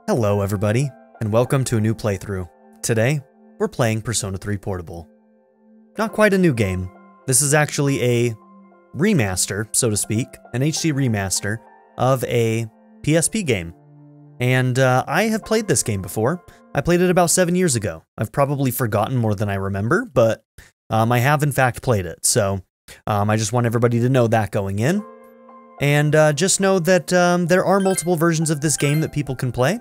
Hello everybody, and welcome to a new playthrough. Today, we're playing Persona 3 Portable. Not quite a new game. This is actually a remaster, so to speak, an HD remaster of a PSP game. And I have played this game before. I played it about 7 years ago. I've probably forgotten more than I remember, but I have in fact played it. So I just want everybody to know that going in. And just know that there are multiple versions of this game that people can play.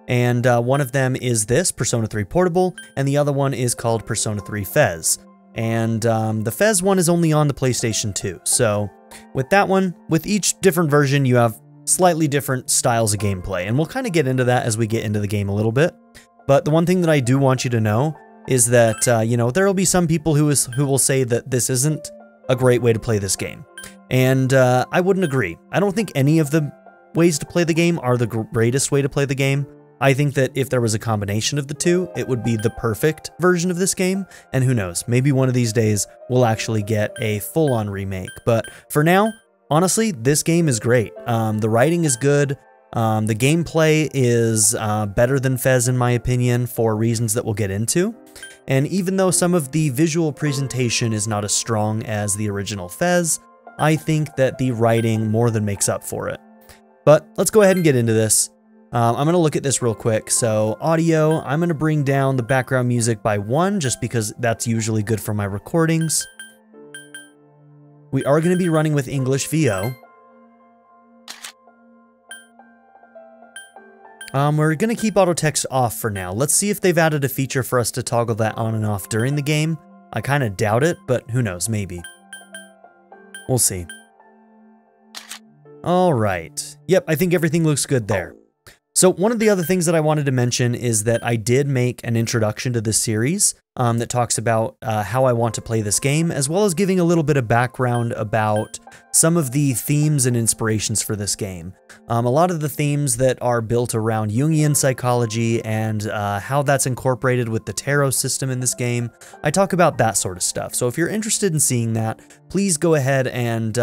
And one of them is this, Persona 3 Portable, and the other one is called Persona 3 Fez. And the Fez one is only on the PlayStation 2. So with that one, with each different version, you have slightly different styles of gameplay. And we'll kind of get into that as we get into the game a little bit. But the one thing that I do want you to know is that, you know, there will be some people who will say that this isn't a great way to play this game. And I wouldn't agree. I don't think any of the ways to play the game are the greatest way to play the game. I think that if there was a combination of the two, it would be the perfect version of this game. And who knows, maybe one of these days we'll actually get a full-on remake. But for now, honestly, this game is great. The writing is good. The gameplay is better than Fez in my opinion for reasons that we'll get into. And even though some of the visual presentation is not as strong as the original Fez, I think that the writing more than makes up for it. But let's go ahead and get into this. I'm going to look at this real quick. So audio, I'm going to bring down the background music by 1 just because that's usually good for my recordings. We are going to be running with English VO. We're going to keep auto text off for now. Let's see if they've added a feature for us to toggle that on and off during the game. I kind of doubt it, but who knows, maybe. We'll see. All right. Yep, I think everything looks good there. So one of the other things that I wanted to mention is that I did make an introduction to this series that talks about how I want to play this game, as well as giving a little bit of background about some of the themes and inspirations for this game. A lot of the themes that are built around Jungian psychology and how that's incorporated with the tarot system in this game. I talk about that sort of stuff. So if you're interested in seeing that, please go ahead and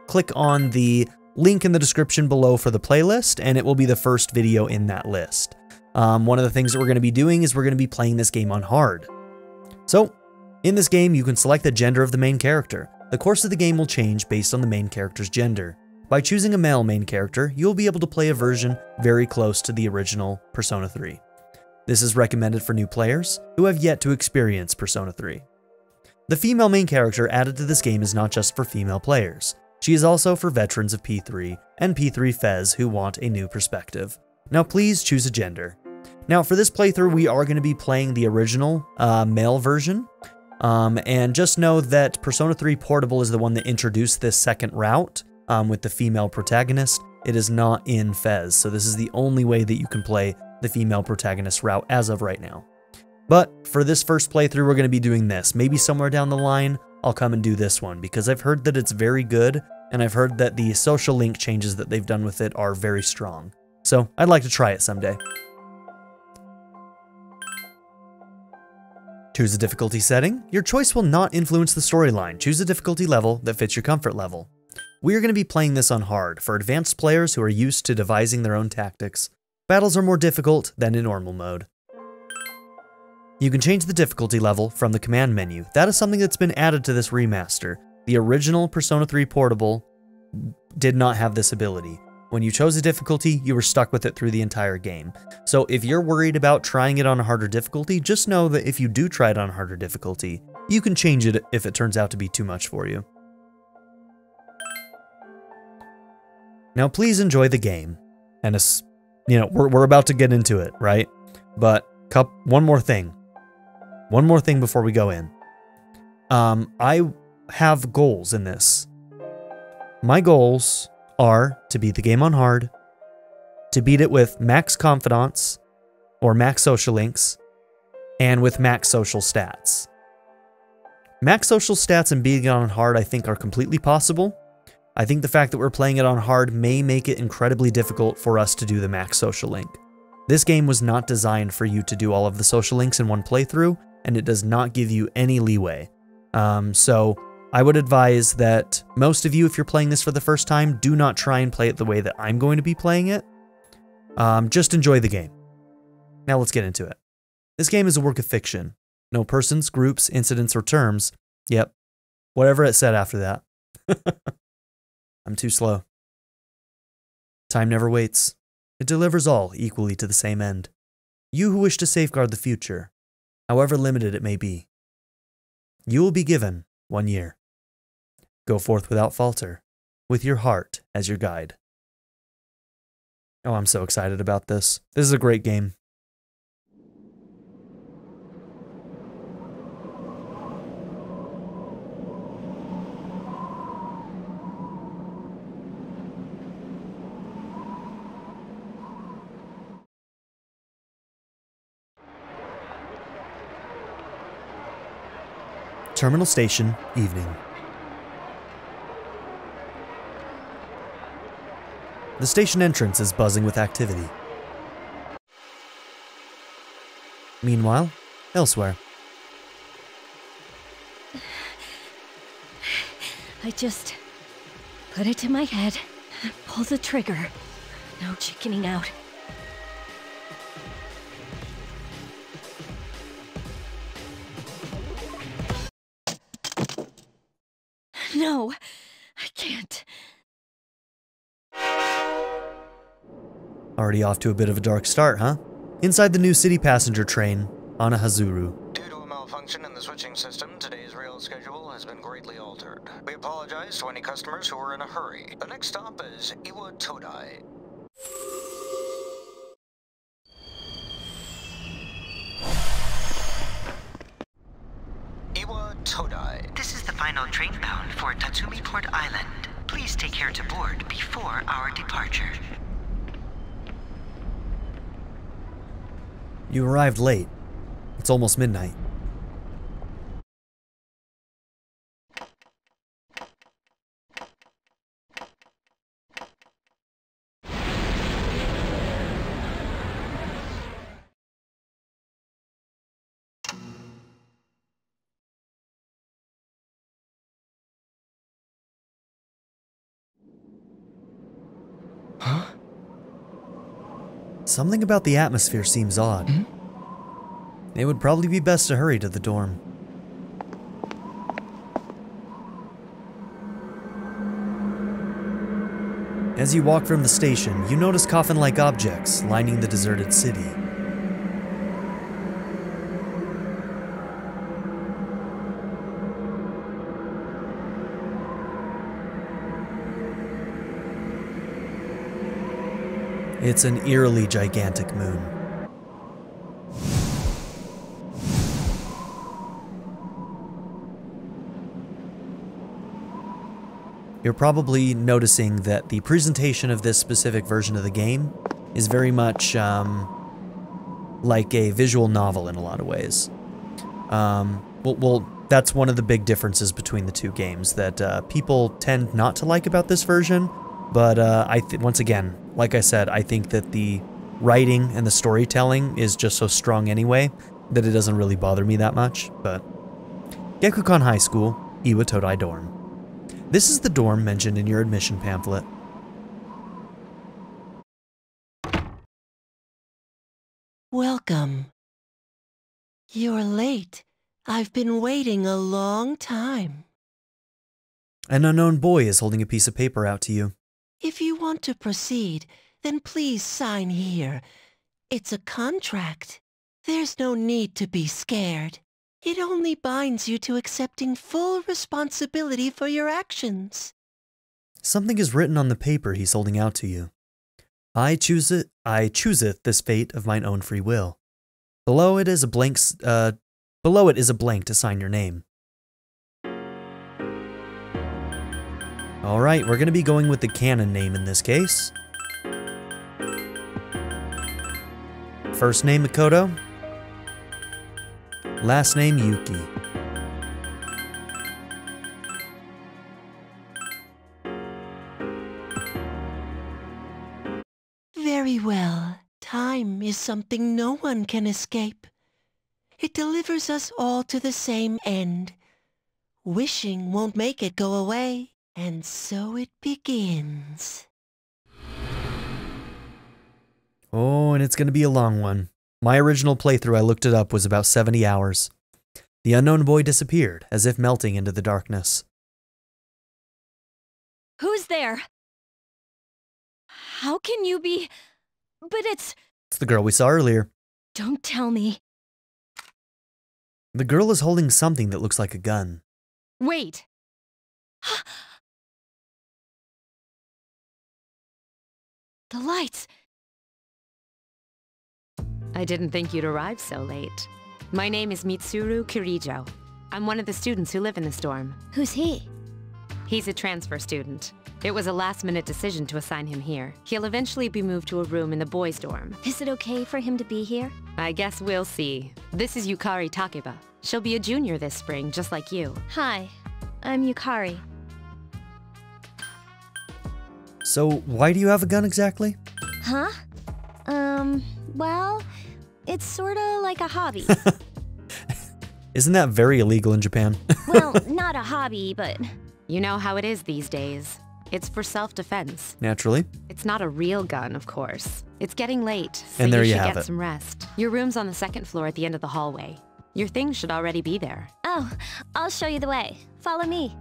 click on the link in the description below for the playlist, and it will be the first video in that list. One of the things that we're going to be doing is we're going to be playing this game on hard. So, in this game, you can select the gender of the main character. The course of the game will change based on the main character's gender. By choosing a male main character, you'll be able to play a version very close to the original Persona 3. This is recommended for new players who have yet to experience Persona 3. The female main character added to this game is not just for female players. She is also for veterans of P3 and P3 Fez who want a new perspective. Now please choose a gender. Now for this playthrough we are going to be playing the original male version. And just know that Persona 3 Portable is the one that introduced this second route with the female protagonist. It is not in Fez, so this is the only way that you can play the female protagonist route as of right now. But for this first playthrough we're going to be doing this. Maybe somewhere down the line I'll come and do this one, because I've heard that it's very good, and I've heard that the social link changes that they've done with it are very strong. So I'd like to try it someday. Choose a difficulty setting. Your choice will not influence the storyline. Choose a difficulty level that fits your comfort level. We are going to be playing this on hard for advanced players who are used to devising their own tactics. Battles are more difficult than in normal mode. You can change the difficulty level from the command menu. That is something that's been added to this remaster. The original Persona 3 Portable did not have this ability. When you chose a difficulty, you were stuck with it through the entire game. So if you're worried about trying it on a harder difficulty, just know that if you do try it on a harder difficulty, you can change it if it turns out to be too much for you. Now please enjoy the game. And you know, we're about to get into it, right? But one more thing. One more thing before we go in. I have goals in this. My goals are to beat the game on hard, to beat it with max confidence, or max social links, and with max social stats. Max social stats and beating it on hard I think are completely possible. I think the fact that we're playing it on hard may make it incredibly difficult for us to do the max social link. This game was not designed for you to do all of the social links in one playthrough, and it does not give you any leeway. So I would advise that most of you, if you're playing this for the first time, do not try and play it the way that I'm going to be playing it. Just enjoy the game. Now let's get into it. This game is a work of fiction. No persons, groups, incidents, or terms. Yep. Whatever it said after that. I'm too slow. Time never waits. It delivers all equally to the same end. You who wish to safeguard the future, however limited it may be. You will be given 1 year. Go forth without falter, with your heart as your guide. Oh, I'm so excited about this. This is a great game. Terminal Station, evening. The station entrance is buzzing with activity. Meanwhile, elsewhere. I just put it to my head, pull the trigger. No chickening out. No, I can't. Already off to a bit of a dark start, huh? Inside the new city passenger train, Anahazuru. Due to a malfunction in the switching system, today's rail schedule has been greatly altered. We apologize to any customers who are in a hurry. The next stop is Iwa Todai. Iwa Todai. This is the final train bound for Tatsumi Port Island. Please take care to board before our departure. You arrived late. It's almost midnight. Huh? Something about the atmosphere seems odd. It would probably be best to hurry to the dorm. As you walk from the station, you notice coffin-like objects lining the deserted city. It's an eerily gigantic moon. You're probably noticing that the presentation of this specific version of the game is very much like a visual novel in a lot of ways. Well, that's one of the big differences between the two games that people tend not to like about this version. But once again, like I said, I think that the writing and the storytelling is just so strong anyway that it doesn't really bother me that much. But Gekukan High School, Iwa Todai Dorm. This is the dorm mentioned in your admission pamphlet. Welcome. You're late. I've been waiting a long time. An unknown boy is holding a piece of paper out to you. If you want to proceed, then please sign here. It's a contract. There's no need to be scared. It only binds you to accepting full responsibility for your actions. Something is written on the paper he's holding out to you. I chooseth this fate of mine own free will. Below it is a blank to sign your name. Alright, we're going to be going with the canon name in this case. First name Makoto. Last name Yuki. Very well. Time is something no one can escape. It delivers us all to the same end. Wishing won't make it go away. And so it begins. Oh, and it's going to be a long one. My original playthrough, I looked it up, was about 70 hours. The unknown boy disappeared, as if melting into the darkness. Who's there? How can you be... But it's... It's the girl we saw earlier. Don't tell me. The girl is holding something that looks like a gun. Wait. The lights. I didn't think you'd arrive so late. My name is Mitsuru Kirijo. I'm one of the students who live in this dorm. Who's he? He's a transfer student. It was a last-minute decision to assign him here. He'll eventually be moved to a room in the boys' dorm. Is it okay for him to be here? I guess we'll see. This is Yukari Takeba. She'll be a junior this spring, just like you. Hi, I'm Yukari. So, why do you have a gun exactly? Huh? Well, it's sorta like a hobby. Isn't that very illegal in Japan? Well, not a hobby, but... You know how it is these days. It's for self-defense. Naturally. It's not a real gun, of course. It's getting late, so And there you you should have get it. some rest. Your room's on the second floor at the end of the hallway. Your things should already be there. Oh, I'll show you the way. Follow me.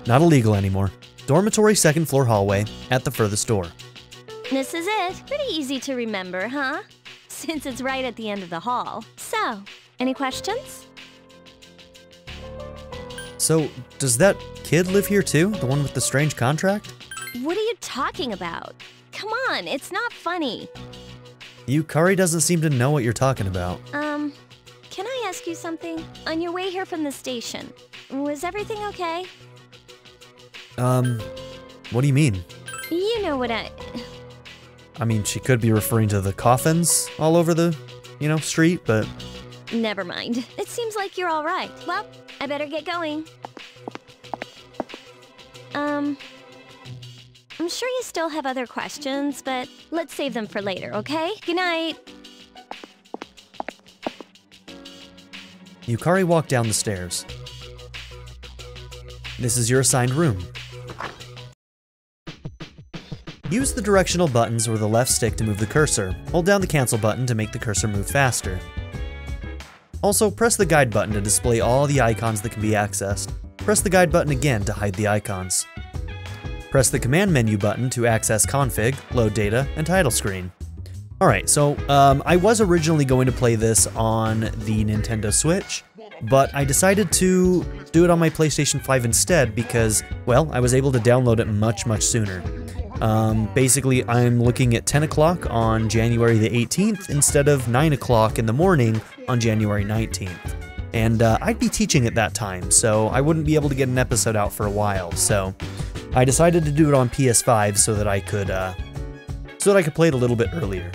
Not illegal anymore. Dormitory second floor hallway at the furthest door. This is it. Pretty easy to remember, huh? Since it's right at the end of the hall. So, any questions? So, does that kid live here too? The one with the strange contract? What are you talking about? Come on, it's not funny. Yukari doesn't seem to know what you're talking about. Can I ask you something? On your way here from the station, was everything okay? What do you mean? You know what I mean, she could be referring to the coffins all over the, street, but... Never mind. It seems like you're all right. Well, I better get going. I'm sure you still have other questions, but let's save them for later, okay? Good night. Yukari walked down the stairs. This is your assigned room. Use the directional buttons or the left stick to move the cursor. Hold down the cancel button to make the cursor move faster. Also, press the guide button to display all the icons that can be accessed. Press the guide button again to hide the icons. Press the command menu button to access config, load data, and title screen. Alright, so I was originally going to play this on the Nintendo Switch, but I decided to do it on my PlayStation 5 instead because, well, I was able to download it much, much sooner. Basically, I'm looking at 10 o'clock on January the 18th instead of 9 o'clock in the morning on January 19th. And I'd be teaching at that time, so I wouldn't be able to get an episode out for a while, so I decided to do it on PS5 so that I could play it a little bit earlier.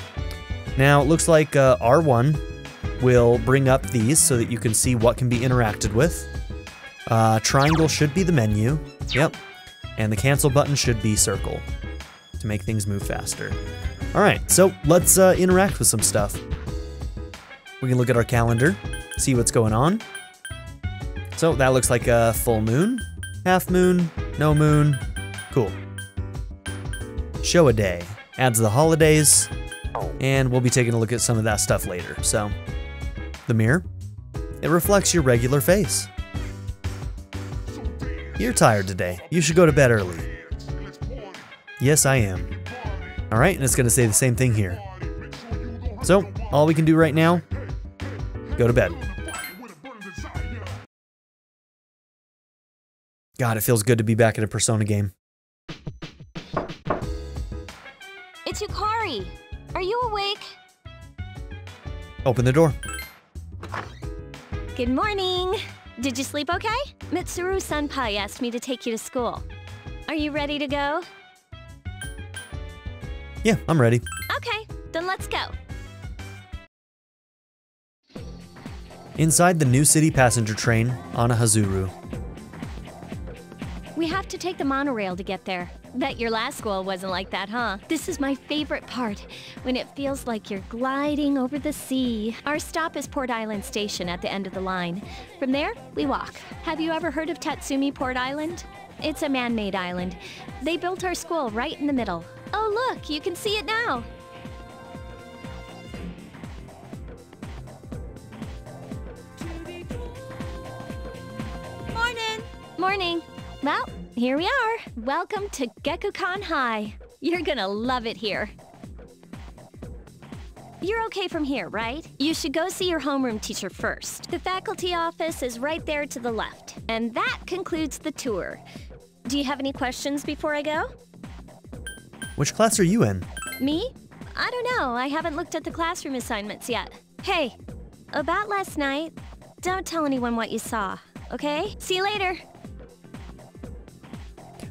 Now, it looks like R1 will bring up these so that you can see what can be interacted with. Triangle should be the menu, yep, and the cancel button should be circle to make things move faster. Alright, so let's interact with some stuff. We can look at our calendar, see what's going on. So that looks like a full moon, half moon, no moon, cool. Show a day, adds the holidays, and we'll be taking a look at some of that stuff later. So, the mirror, it reflects your regular face. You're tired today, you should go to bed early. Yes, I am. Alright, and it's gonna say the same thing here. So, all we can do right now, go to bed. God, it feels good to be back in a Persona game. It's Yukari. Are you awake? Open the door. Good morning. Did you sleep okay? Mitsuru-senpai asked me to take you to school. Are you ready to go? Yeah, I'm ready. Okay, then let's go. Inside the New City passenger train on a Hazuru. We have to take the monorail to get there. Bet your last school wasn't like that, huh? This is my favorite part, when it feels like you're gliding over the sea. Our stop is Port Island Station at the end of the line. From there, we walk. Have you ever heard of Tatsumi Port Island? It's a man-made island. They built our school right in the middle. Oh look, you can see it now. morning. Well, here we are. Welcome to Gekukan High. You're gonna love it here. You're okay from here, right? You should go see your homeroom teacher first. The faculty office is right there to the left. And that concludes the tour. Do you have any questions before I go? Which class are you in? Me? I don't know. I haven't looked at the classroom assignments yet. Hey, about last night, don't tell anyone what you saw, okay? See you later.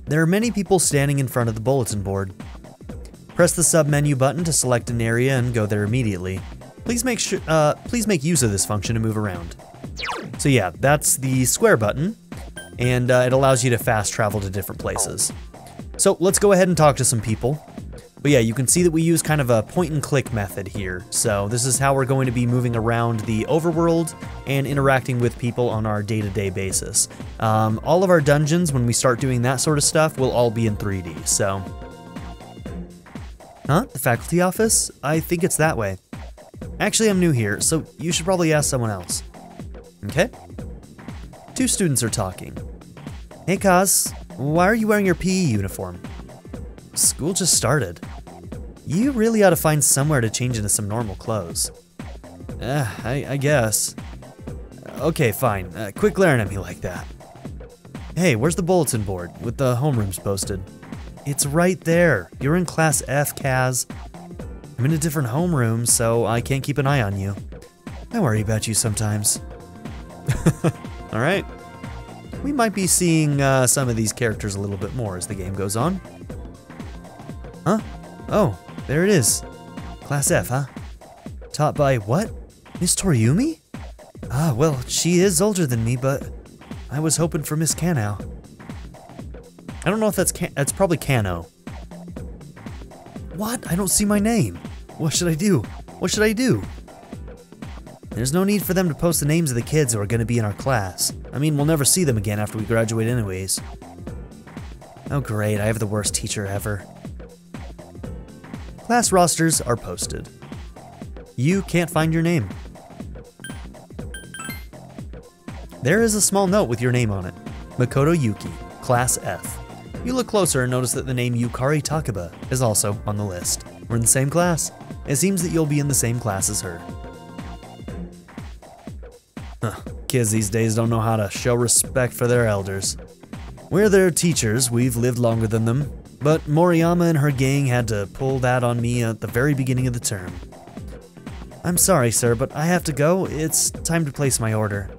There are many people standing in front of the bulletin board. Press the sub-menu button to select an area and go there immediately. Please make use of this function to move around. So yeah, that's the square button, and it allows you to fast travel to different places. So let's go ahead and talk to some people. But yeah, you can see that we use kind of a point-and-click method here. So this is how we're going to be moving around the overworld and interacting with people on our day-to-day basis. All of our dungeons, when we start doing that sort of stuff, will all be in 3D, so... Huh? The faculty office? I think it's that way. Actually, I'm new here, so you should probably ask someone else. Okay? Two students are talking. Hey, Kaz. Why are you wearing your PE uniform? School just started. You really ought to find somewhere to change into some normal clothes. I guess. Okay, fine. Quit glaring at me like that. Hey, where's the bulletin board with the homerooms posted? It's right there. You're in Class F, Kaz. I'm in a different homeroom, so I can't keep an eye on you. I worry about you sometimes. Alright. We might be seeing some of these characters a little bit more as the game goes on. Huh? Oh, there it is. Class F, huh? Taught by what? Miss Toriumi? Ah, well, she is older than me, but I was hoping for Miss Kanao. I don't know if that's probably Kano. What? I don't see my name. What should I do? What should I do? There's no need for them to post the names of the kids who are going to be in our class. I mean, we'll never see them again after we graduate anyways. Oh great, I have the worst teacher ever. Class rosters are posted. You can't find your name. There is a small note with your name on it. Makoto Yuki, Class F. You look closer and notice that the name Yukari Takaba is also on the list. We're in the same class. It seems that you'll be in the same class as her. Huh. Kids these days don't know how to show respect for their elders. We're their teachers, we've lived longer than them, but Moriyama and her gang had to pull that on me at the very beginning of the term. I'm sorry, sir, but I have to go. It's time to place my order.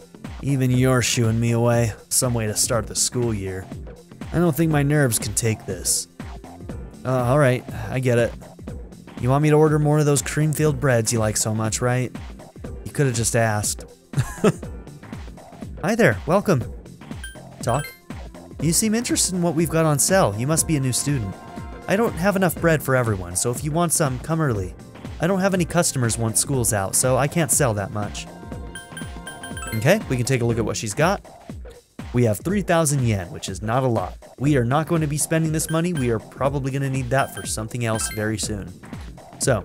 Even you're shooing me away. Some way to start the school year. I don't think my nerves can take this. Alright, I get it. You want me to order more of those cream-filled breads you like so much, right? You could have just asked. Hi there, welcome. Talk? You seem interested in what we've got on sale. You must be a new student. I don't have enough bread for everyone, so if you want some, come early. I don't have any customers once school's out, so I can't sell that much. Okay, we can take a look at what she's got. We have 3,000 yen, which is not a lot. We are not going to be spending this money. We are probably going to need that for something else very soon. So,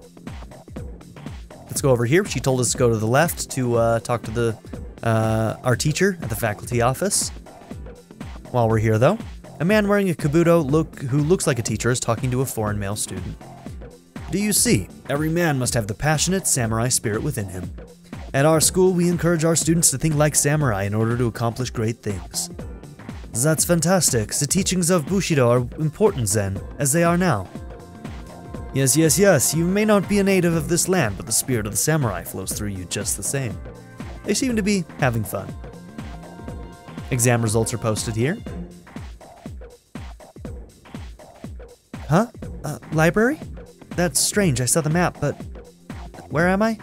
let's go over here. She told us to go to the left to talk to our teacher at the faculty office. While we're here, though, a man wearing a kabuto who looks like a teacher is talking to a foreign male student. Do you see? Every man must have the passionate samurai spirit within him. At our school, we encourage our students to think like samurai in order to accomplish great things. That's fantastic. The teachings of Bushido are important then, as they are now. Yes, yes, yes, you may not be a native of this land, but the spirit of the samurai flows through you just the same. They seem to be having fun. Exam results are posted here. Huh? Library? That's strange, I saw the map, but... Where am I?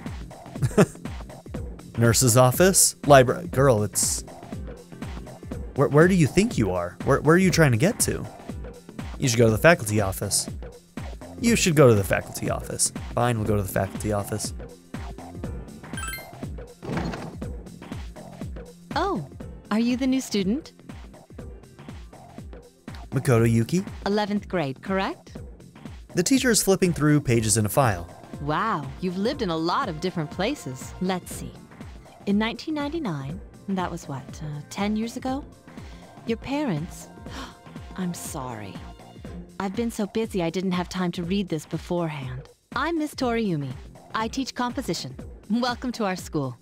Nurse's office? Library. Girl, it's... Where do you think you are? Where are you trying to get to? You should go to the faculty office. You should go to the faculty office. Fine, we'll go to the faculty office. Oh, are you the new student? Makoto Yuki. 11th grade, correct? The teacher is flipping through pages in a file. Wow, you've lived in a lot of different places. Let's see. In 1999, that was what, 10 years ago? Your parents? I'm sorry. I've been so busy I didn't have time to read this beforehand. I'm Miss Toriyumi. I teach composition. Welcome to our school.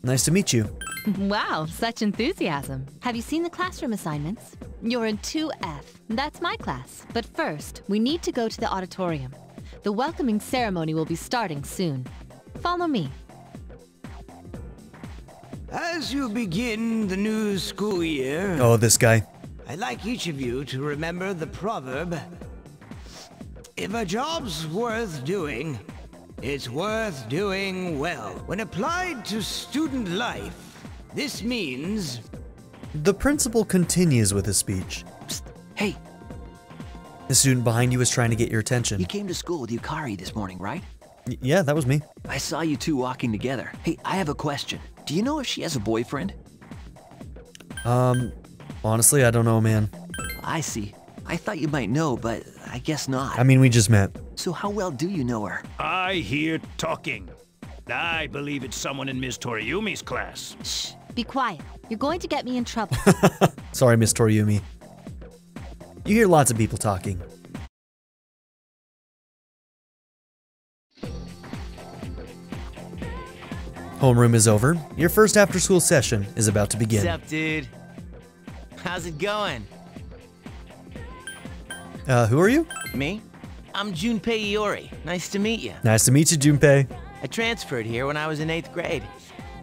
Nice to meet you. Wow, such enthusiasm. Have you seen the classroom assignments? You're in 2F. That's my class. But first, we need to go to the auditorium. The welcoming ceremony will be starting soon. Follow me. As you begin the new school year, Oh, this guy. I'd like each of you to remember the proverb, if a job's worth doing, it's worth doing well. When applied to student life, this means... The principal continues with his speech. Psst. Hey, The student behind you is trying to get your attention. you came to school with Yukari this morning, right? Yeah, that was me. I saw you two walking together. Hey, I have a question. Do you know if she has a boyfriend? Honestly, I don't know, man. I see. I thought you might know, but I guess not. I mean, we just met. So how well do you know her? I hear talking. I believe it's someone in Ms. Toriyumi's class. Shh, be quiet. You're going to get me in trouble. Sorry, Miss Toriyumi. You hear lots of people talking. Homeroom is over. Your first after-school session is about to begin. What's up, dude? How's it going? Who are you? Me? I'm Junpei Iori. Nice to meet you. Nice to meet you, Junpei. I transferred here when I was in 8th grade.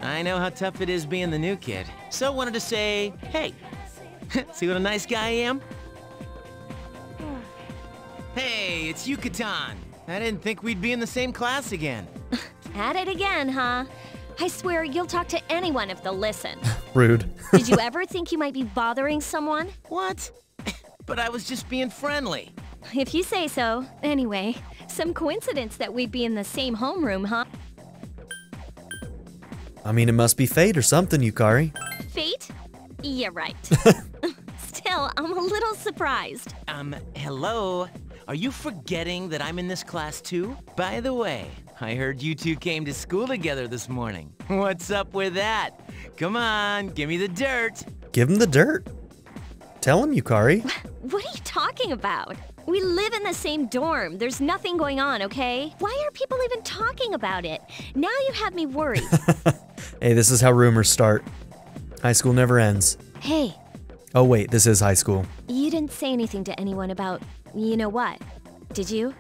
I know how tough it is being the new kid. So wanted to say, hey, see what a nice guy I am? Hey, it's Yucatan. I didn't think we'd be in the same class again. At it again, huh? I swear you'll talk to anyone if they'll listen. Rude. Did you ever think you might be bothering someone? What? But I was just being friendly. If you say so. Anyway, some coincidence that we'd be in the same homeroom, huh? I mean, it must be fate or something, Yukari. Fate? Yeah, right. Still, I'm a little surprised. Hello? Are you forgetting that I'm in this class too? By the way, I heard you two came to school together this morning. What's up with that? Come on, give me the dirt. Give him the dirt. Tell him, Yukari. What are you talking about? We live in the same dorm. There's nothing going on, okay? Why are people even talking about it? Now you have me worried. Hey, this is how rumors start. High school never ends. Hey, Oh wait, this is high school. you didn't say anything to anyone about, you know what, did you?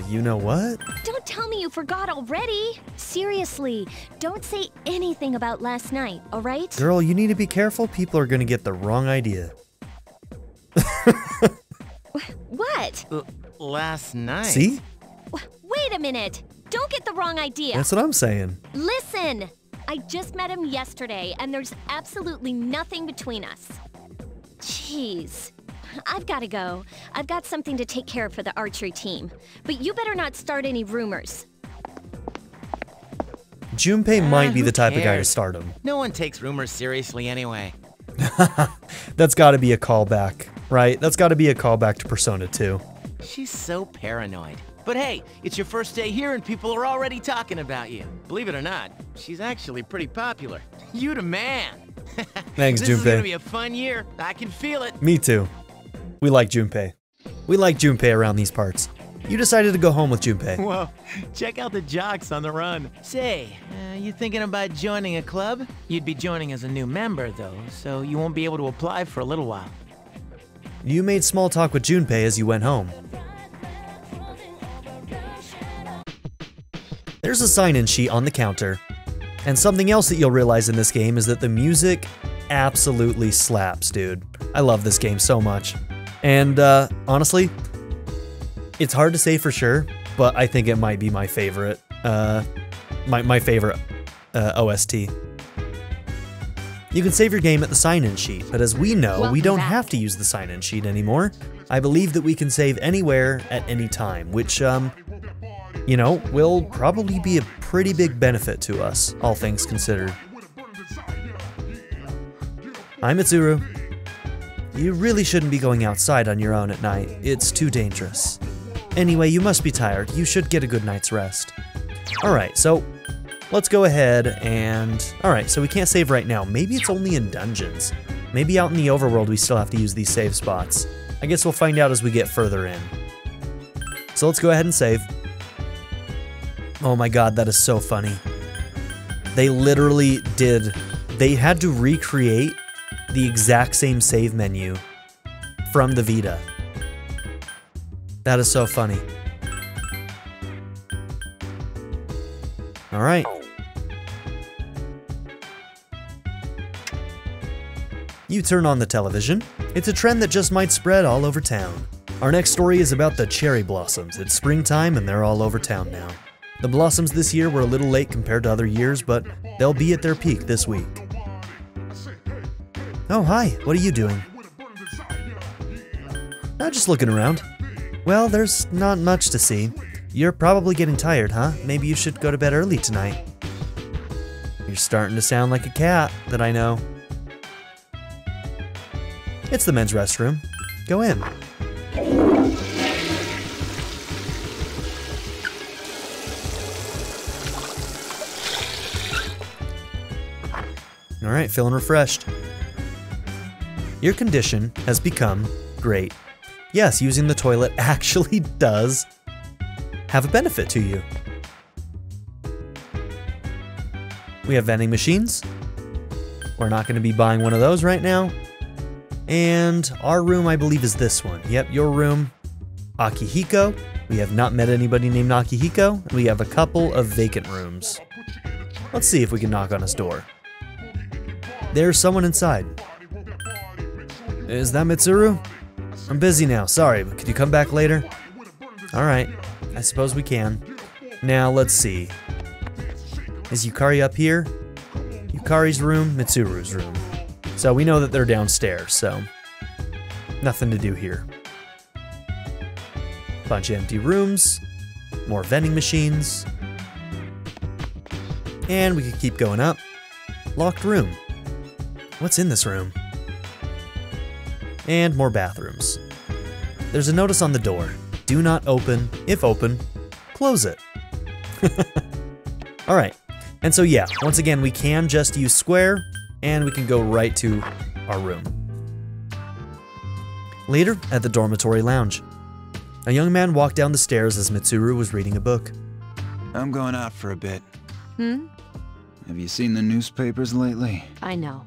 You know what? Don't tell me you forgot already. Seriously, don't say anything about last night, all right? Girl, you need to be careful. People are gonna get the wrong idea. What? Last night? See? Wait a minute. Don't get the wrong idea. That's what I'm saying. Listen, I just met him yesterday, and there's absolutely nothing between us. Jeez. I've got to go. I've got something to take care of for the archery team. But you better not start any rumors. Junpei might be who the type of guy to cares? start him. No one takes rumors seriously anyway. That's gotta be a callback, right? That's gotta be a callback to Persona 2. She's so paranoid. But hey, it's your first day here and people are already talking about you. Believe it or not, she's actually pretty popular. You the man. Thanks, This is Junpei. gonna be a fun year. I can feel it. Me too. We like Junpei. We like Junpei around these parts. You decided to go home with Junpei. Whoa, check out the jocks on the run. Say, you thinking about joining a club? You'd be joining as a new member, though, so you won't be able to apply for a little while. You made small talk with Junpei as you went home. There's a sign-in sheet on the counter. And something else that you'll realize in this game is that the music absolutely slaps, dude. I love this game so much. And honestly, it's hard to say for sure, but I think it might be my favorite, my favorite OST. You can save your game at the sign-in sheet, but as we know, we Welcome don't back. have to use the sign-in sheet anymore. I believe that we can save anywhere at any time, which, you know, will probably be a pretty big benefit to us, all things considered. Hi, Mitsuru. You really shouldn't be going outside on your own at night. It's too dangerous. Anyway, you must be tired. You should get a good night's rest. Alright, so let's go ahead and... Alright, so we can't save right now. Maybe it's only in dungeons. Maybe out in the overworld we still have to use these save spots. I guess we'll find out as we get further in. So let's go ahead and save. Oh my god, that is so funny. They literally did... They had to recreate the exact same save menu from the Vita. That is so funny. Alright. You turn on the television. It's a trend that just might spread all over town. Our next story is about the cherry blossoms. It's springtime and they're all over town now. The blossoms this year were a little late compared to other years, but they'll be at their peak this week. Oh, hi. What are you doing? Just looking around. Well, there's not much to see. You're probably getting tired, huh? Maybe you should go to bed early tonight. You're starting to sound like a cat that I know. It's the men's restroom. Go in. Alright, feeling refreshed. Your condition has become great. Yes, using the toilet actually does have a benefit to you. We have vending machines. We're not going to be buying one of those right now. And our room, I believe, is this one. Yep, your room, Akihiko. We have not met anybody named Akihiko. We have a couple of vacant rooms. Let's see if we can knock on his door. There's someone inside. Is that Mitsuru? I'm busy now, sorry, but could you come back later? Alright, I suppose we can. Now, let's see. Is Yukari up here? Yukari's room, Mitsuru's room. So we know that they're downstairs, so nothing to do here. Bunch of empty rooms, more vending machines, and we could keep going up. Locked room. What's in this room? And more bathrooms. There's a notice on the door. Do not open. If open, close it. Alright, and so yeah, once again, we can just use square, and we can go right to our room. Later, at the dormitory lounge, a young man walked down the stairs as Mitsuru was reading a book. I'm going out for a bit. Hmm? Have you seen the newspapers lately? I know.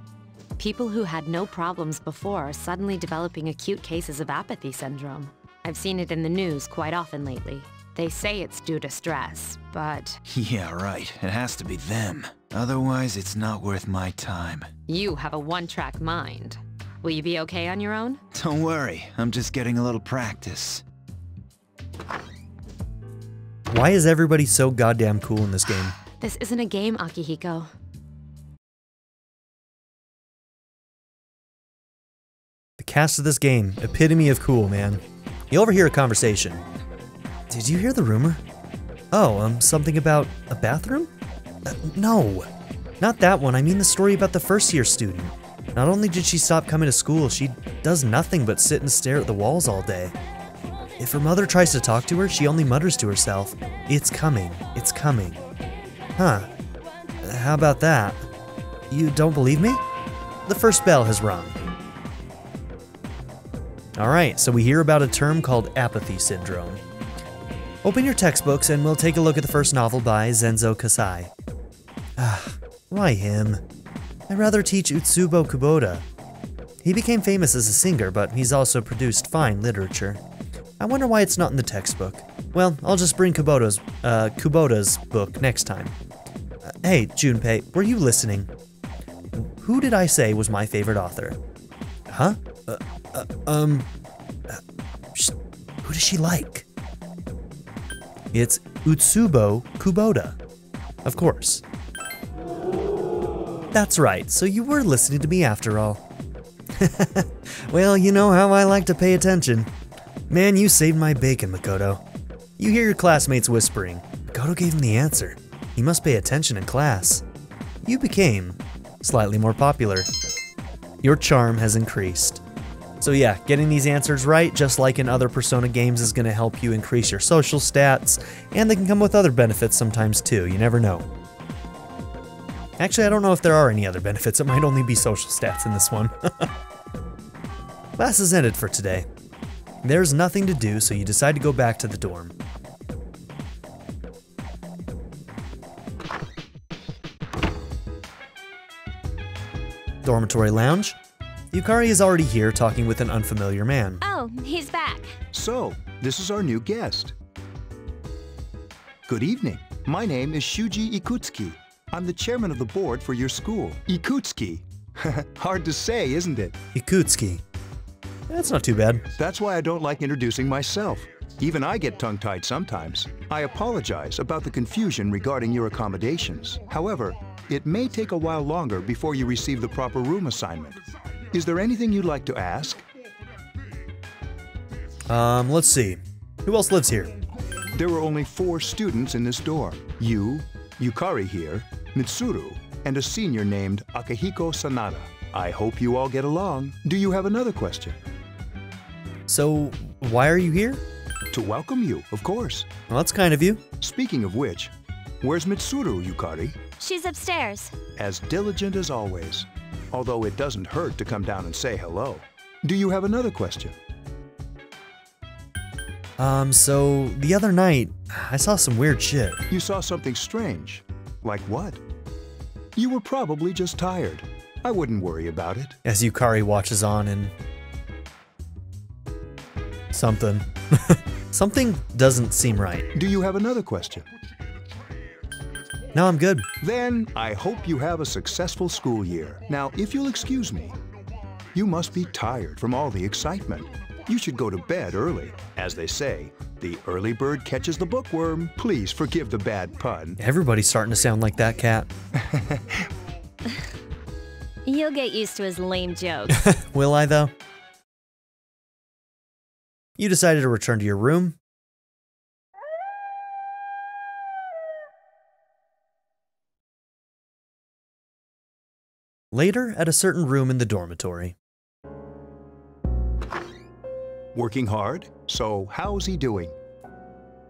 People who had no problems before are suddenly developing acute cases of apathy syndrome. I've seen it in the news quite often lately. They say it's due to stress, but... Yeah, right. It has to be them. Otherwise, it's not worth my time. You have a one-track mind. Will you be okay on your own? Don't worry. I'm just getting a little practice. Why is everybody so goddamn cool in this game? This isn't a game, Akihiko. The cast of this game, epitome of cool, man. You overhear a conversation. Did you hear the rumor? Oh, something about a bathroom? No, not that one. I mean the story about the first-year student. Not only did she stop coming to school, she does nothing but sit and stare at the walls all day. If her mother tries to talk to her, she only mutters to herself, "It's coming, it's coming." Huh. How about that? You don't believe me? The first bell has rung. Alright, so we hear about a term called apathy syndrome. Open your textbooks and we'll take a look at the first novel by Zenzo Kasai. Why him? I'd rather teach Utsubo Kubota. He became famous as a singer, but he's also produced fine literature. I wonder why it's not in the textbook. Well, I'll just bring Kubota's book next time. Hey, Junpei, were you listening? Who did I say was my favorite author? Huh? Who does she like? It's Utsubo Kubota. Of course. That's right, so you were listening to me after all. Well, you know how I like to pay attention. Man, you saved my bacon, Makoto. You hear your classmates whispering. Makoto gave him the answer. He must pay attention in class. You became slightly more popular. Your charm has increased. So yeah, getting these answers right, just like in other Persona games, is going to help you increase your social stats, and they can come with other benefits sometimes too, you never know. Actually, I don't know if there are any other benefits. It might only be social stats in this one. Class is ended for today. There's nothing to do, so you decide to go back to the dorm. Dormitory lounge. Yukari is already here talking with an unfamiliar man. Oh, he's back. So, this is our new guest. Good evening. My name is Shuji Ikutsuki. I'm the chairman of the board for your school. Ikutsuki. Hard to say, isn't it? Ikutsuki. That's not too bad. That's why I don't like introducing myself. Even I get tongue-tied sometimes. I apologize about the confusion regarding your accommodations. However, it may take a while longer before you receive the proper room assignment. Is there anything you'd like to ask? Let's see. Who else lives here? There are only 4 students in this dorm. You, Yukari here, Mitsuru, and a senior named Akihiko Sanada. I hope you all get along. Do you have another question? So, why are you here? To welcome you, of course. Well, that's kind of you. Speaking of which, where's Mitsuru, Yukari? She's upstairs. As diligent as always. Although it doesn't hurt to come down and say hello. Do you have another question? So the other night, I saw some weird shit. You saw something strange? Like what? You were probably just tired. I wouldn't worry about it. As Yukari watches on and... something. Something doesn't seem right. Do you have another question? No, I'm good. Then I hope you have a successful school year. Now, if you'll excuse me, you must be tired from all the excitement. You should go to bed early. As they say, the early bird catches the bookworm. Please forgive the bad pun. Everybody's starting to sound like that cat. You'll get used to his lame jokes. Will I, though? You decided to return to your room. Later, at a certain room in the dormitory. Working hard? So, how's he doing?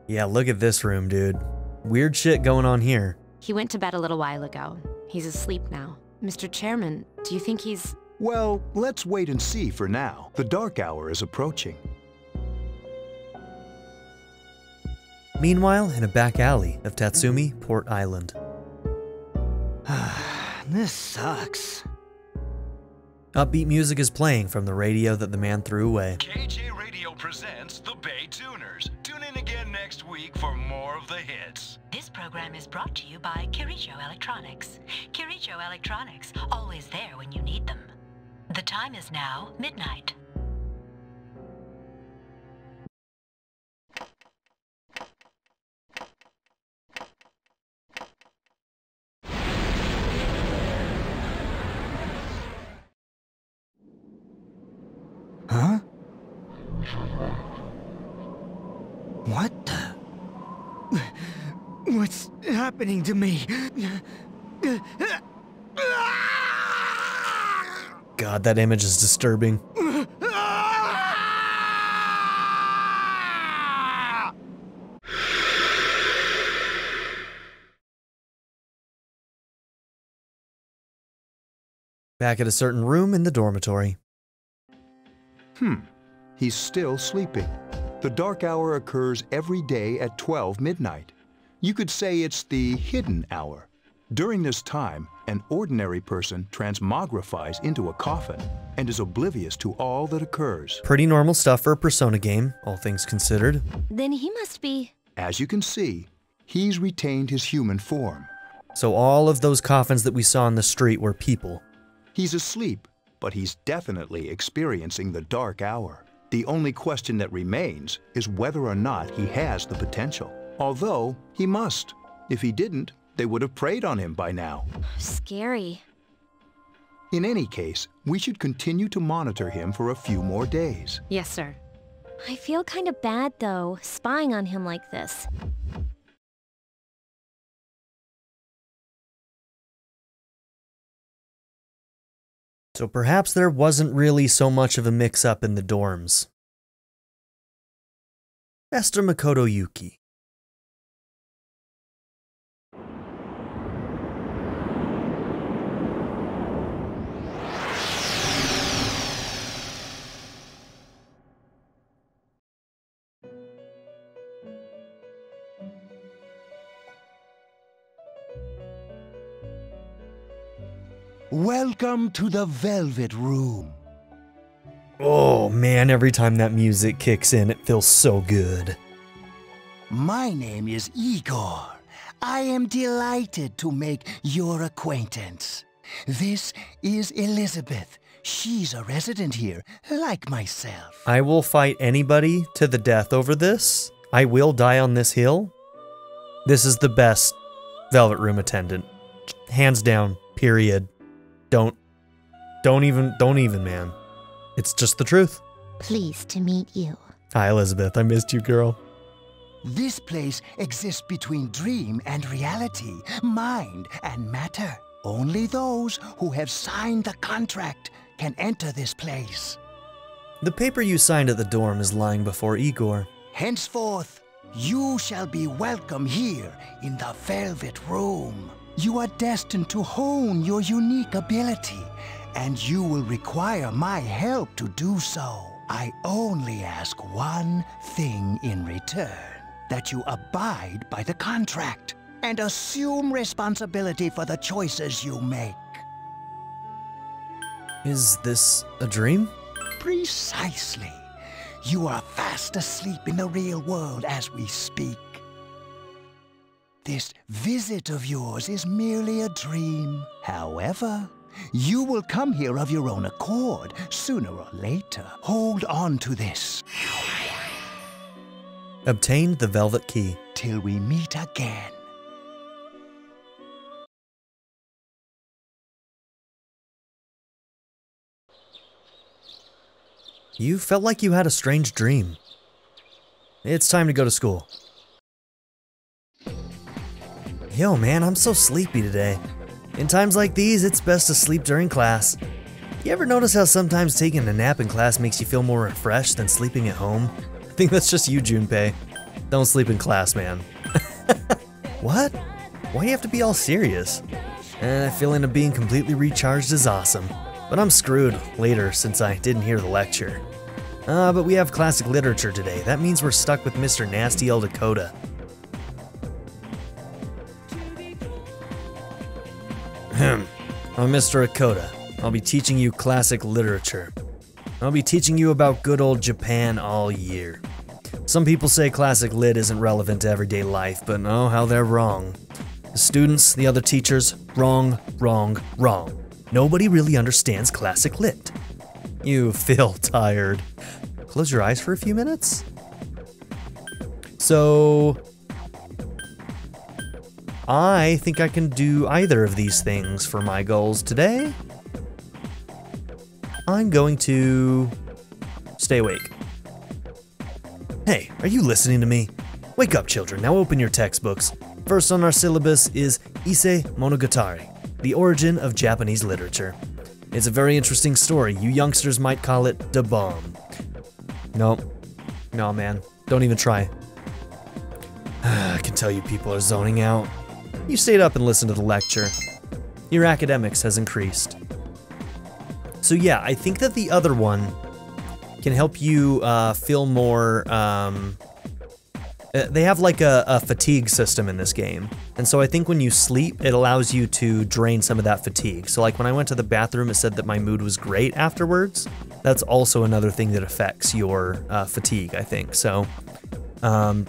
Yeah, look at this room, dude. Weird shit going on here. He went to bed a little while ago. He's asleep now. Mr. Chairman, do you think he's... Well, let's wait and see for now. The dark hour is approaching. Meanwhile, in a back alley of Tatsumi, Port Island. This sucks. Upbeat music is playing from the radio that the man threw away. KJ Radio presents the Bay Tuners. Tune in again next week for more of the hits. This program is brought to you by Kirijo Electronics. Kirijo Electronics, always there when you need them. The time is now midnight. Huh? What the? What's happening to me? God, that image is disturbing. Back at a certain room in the dormitory. He's still sleeping. The dark hour occurs every day at 12 midnight. You could say it's the hidden hour. During this time, an ordinary person transmogrifies into a coffin and is oblivious to all that occurs. Pretty normal stuff for a Persona game, all things considered. Then he must be... As you can see, he's retained his human form. So all of those coffins that we saw in the street were people. He's asleep, but he's definitely experiencing the dark hour. The only question that remains is whether or not he has the potential. Although, he must. If he didn't, they would have preyed on him by now. Scary. In any case, we should continue to monitor him for a few more days. Yes, sir. I feel kind of bad, though, spying on him like this. So perhaps there wasn't really so much of a mix-up in the dorms. Master Makoto Yuki. Welcome to the Velvet Room. Oh man, every time that music kicks in, it feels so good. My name is Igor. I am delighted to make your acquaintance. This is Elizabeth. She's a resident here, like myself. I will fight anybody to the death over this. I will die on this hill. This is the best Velvet Room attendant. Hands down, period. Don't even, man. It's just the truth. Pleased to meet you. Hi, Elizabeth. I missed you, girl. This place exists between dream and reality, mind and matter. Only those who have signed the contract can enter this place. The paper you signed at the dorm is lying before Igor. Henceforth, you shall be welcome here in the Velvet Room. You are destined to hone your unique ability, and you will require my help to do so. I only ask one thing in return, that you abide by the contract and assume responsibility for the choices you make. Is this a dream? Precisely. You are fast asleep in the real world as we speak. This visit of yours is merely a dream. However, you will come here of your own accord, sooner or later. Hold on to this. Obtain the Velvet Key. Till we meet again. You felt like you had a strange dream. It's time to go to school. Yo, man, I'm so sleepy today. In times like these, it's best to sleep during class. You ever notice how sometimes taking a nap in class makes you feel more refreshed than sleeping at home? I think that's just you, Junpei. Don't sleep in class, man. What? Why do you have to be all serious? Feeling of being completely recharged is awesome. But I'm screwed later since I didn't hear the lecture. But we have classic literature today. That means we're stuck with Mr. Nasty Old Dakota. I'm Mr. Dakota. I'll be teaching you classic literature. I'll be teaching you about good old Japan all year. Some people say classic lit isn't relevant to everyday life, but oh, how they're wrong. The students, the other teachers, wrong, wrong, wrong. Nobody really understands classic lit. You feel tired. Close your eyes for a few minutes. So, I think I can do either of these things for my goals today. I'm going to stay awake. Hey, are you listening to me? Wake up, children. Now open your textbooks. First on our syllabus is Ise Monogatari, the origin of Japanese literature. It's a very interesting story. You youngsters might call it da bomb. Nope. No, man. Don't even try. I can tell you people are zoning out. You stayed up and listened to the lecture. Your academics has increased. So yeah, I think that the other one can help you feel more, they have like a fatigue system in this game. And so I think when you sleep, it allows you to drain some of that fatigue. So like when I went to the bathroom, it said that my mood was great afterwards. That's also another thing that affects your fatigue, I think. So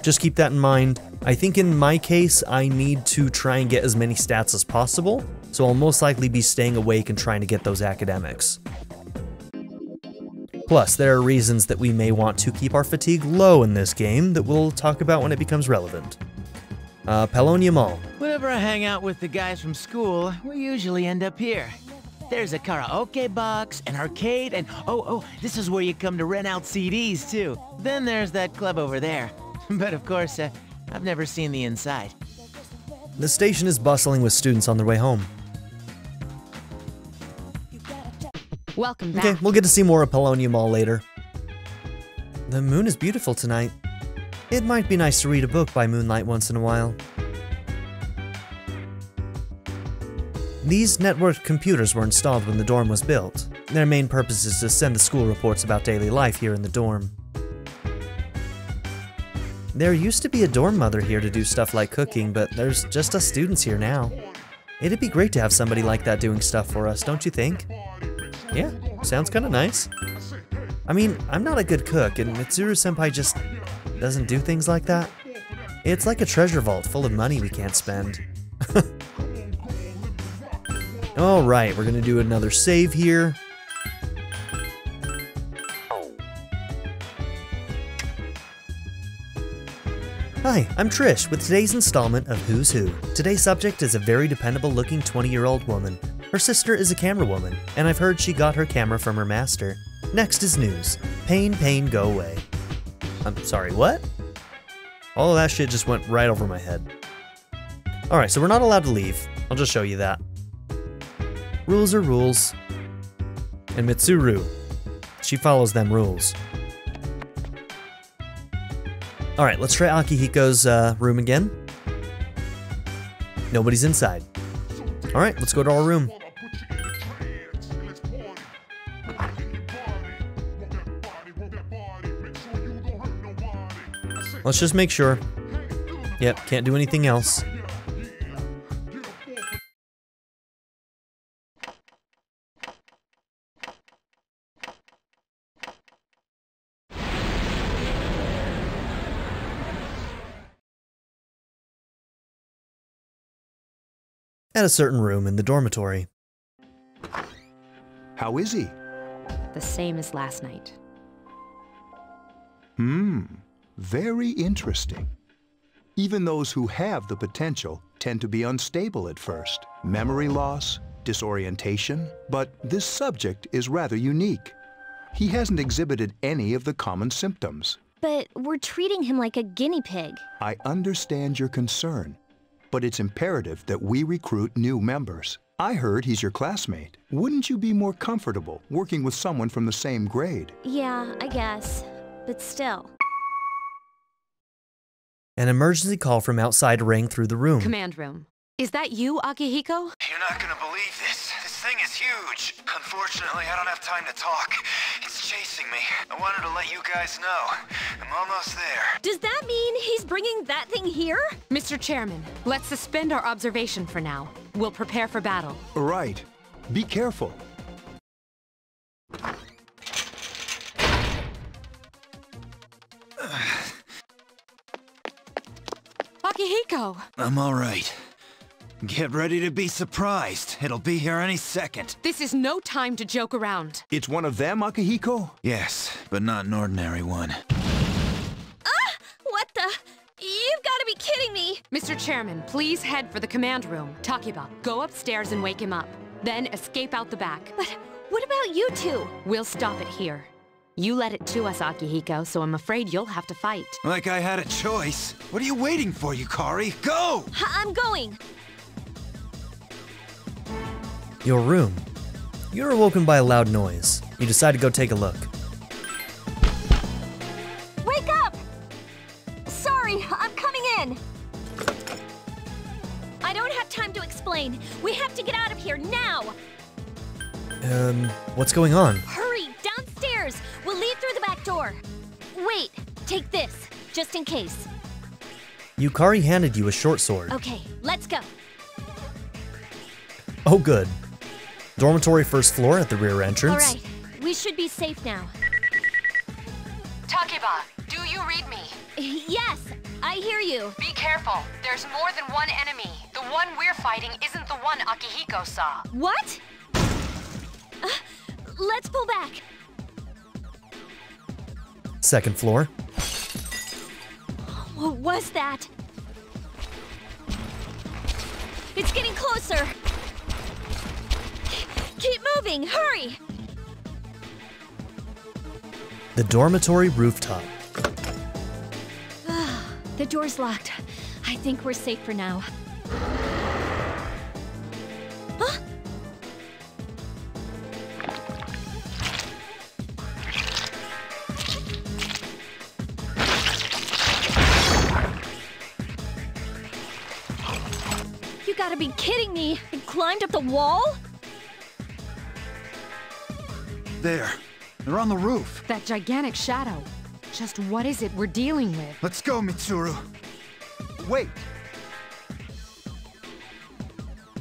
just keep that in mind. I think in my case, I need to try and get as many stats as possible. So I'll most likely be staying awake and trying to get those academics. Plus, there are reasons that we may want to keep our fatigue low in this game that we'll talk about when it becomes relevant. Paulownia Mall. Whenever I hang out with the guys from school, we usually end up here. There's a karaoke box, an arcade, and oh, this is where you come to rent out CDs too. Then there's that club over there. But of course, I've never seen the inside. The station is bustling with students on their way home. Welcome back. Okay, we'll get to see more of Paulownia Mall later. The moon is beautiful tonight. It might be nice to read a book by moonlight once in a while. These networked computers were installed when the dorm was built. Their main purpose is to send the school reports about daily life here in the dorm. There used to be a dorm mother here to do stuff like cooking, but there's just us students here now. It'd be great to have somebody like that doing stuff for us, don't you think? Yeah, sounds kind of nice. I mean, I'm not a good cook, and Mitsuru-senpai just doesn't do things like that. It's like a treasure vault full of money we can't spend. Alright, we're gonna do another save here. Hi, I'm Trish with today's installment of Who's Who. Today's subject is a very dependable looking 20-year-old woman. Her sister is a camera woman, and I've heard she got her camera from her master. Next is news. Pain, pain, go away. I'm sorry, what? All of that shit just went right over my head. Alright, so we're not allowed to leave. I'll just show you that. Rules are rules. And Mitsuru, she follows them rules. Alright, let's try Akihiko's room again. Nobody's inside. Alright, let's go to our room. Let's just make sure. Yep, can't do anything else. At a certain room in the dormitory. How is he? The same as last night. Very interesting. Even those who have the potential tend to be unstable at first. Memory loss, disorientation, but this subject is rather unique. He hasn't exhibited any of the common symptoms. But we're treating him like a guinea pig. I understand your concern, but it's imperative that we recruit new members. I heard he's your classmate. Wouldn't you be more comfortable working with someone from the same grade? Yeah, I guess. But still. An emergency call from outside rang through the room. Command room. Is that you, Akihiko? You're not gonna believe this. This thing is huge. Unfortunately, I don't have time to talk. It's chasing me. I wanted to let you guys know. I'm almost there. Does that mean he's bringing that thing here? Mr. Chairman, let's suspend our observation for now. We'll prepare for battle. Right. Be careful. Akihiko! I'm all right. Get ready to be surprised. It'll be here any second. This is no time to joke around. It's one of them, Akihiko? Yes, but not an ordinary one. What the? You've got to be kidding me! Mr. Chairman, please head for the command room. Takiba, go upstairs and wake him up. Then escape out the back. But what about you two? We'll stop it here. You led it to us, Akihiko, so I'm afraid you'll have to fight. Like I had a choice. What are you waiting for, Yukari? Go! I'm going! Your room. You're awoken by a loud noise. You decide to go take a look. Wake up! Sorry, I'm coming in! I don't have time to explain. We have to get out of here now! What's going on? Hurry, downstairs! We'll leave through the back door. Wait, take this, just in case. Yukari handed you a short sword. Okay, let's go. Oh good. Dormitory first floor at the rear entrance. Alright, we should be safe now. Takiba, do you read me? Yes, I hear you. Be careful. There's more than one enemy. The one we're fighting isn't the one Akihiko saw. What? Let's pull back. Second floor. What was that? It's getting closer. Keep moving, hurry! The dormitory rooftop. The door's locked. I think we're safe for now. Huh? You gotta be kidding me! It climbed up the wall? There. They're on the roof. That gigantic shadow. Just what is it we're dealing with? Let's go, Mitsuru. Wait.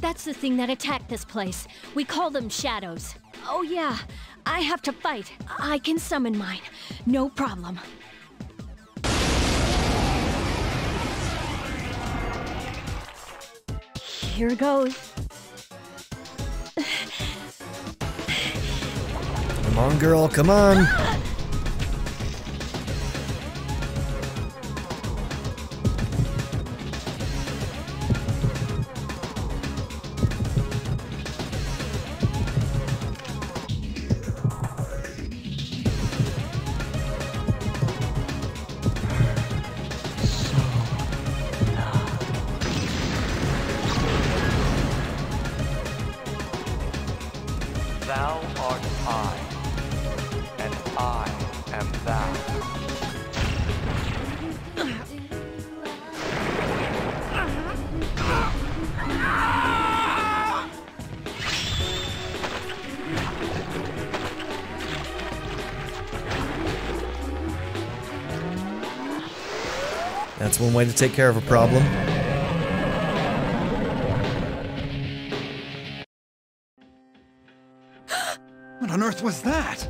That's the thing that attacked this place. We call them shadows. Oh yeah, I have to fight. I can summon mine. No problem. Here goes. Come on, girl, come on. Thou art I, and I am thou. That's one way to take care of a problem. What on earth was that?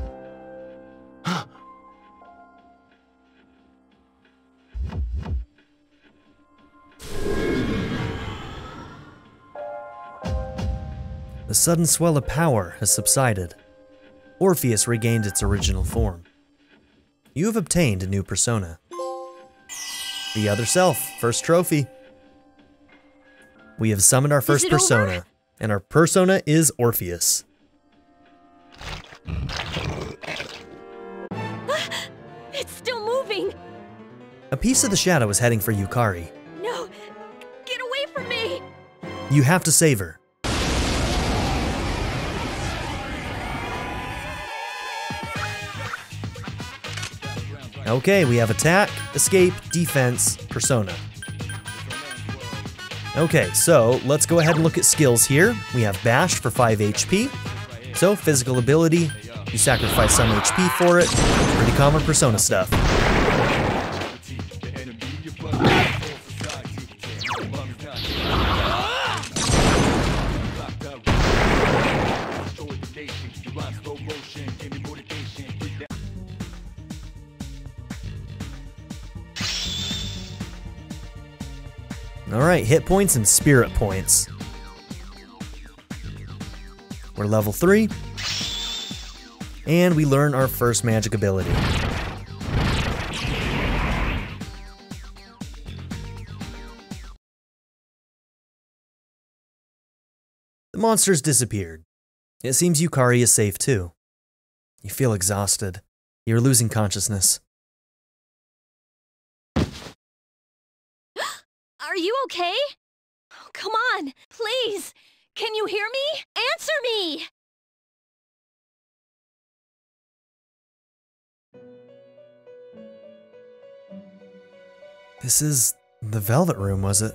The sudden swell of power has subsided. Orpheus regained its original form. You have obtained a new persona. The other self, first trophy. We have summoned our first persona, and our persona is Orpheus. It's still moving! A piece of the shadow is heading for Yukari. No! Get away from me! You have to save her. Okay, we have attack, escape, defense, persona. Okay, so let's go ahead and look at skills here. We have bash for 5 HP. So, physical ability, you sacrifice some HP for it. Pretty common persona stuff. Alright, hit points and spirit points. We're level 3. And we learn our first magic ability. The monsters disappeared. It seems Yukari is safe too. You feel exhausted. You're losing consciousness. Are you okay? Oh, come on, please! Can you hear me? Answer me! This is the Velvet Room, was it?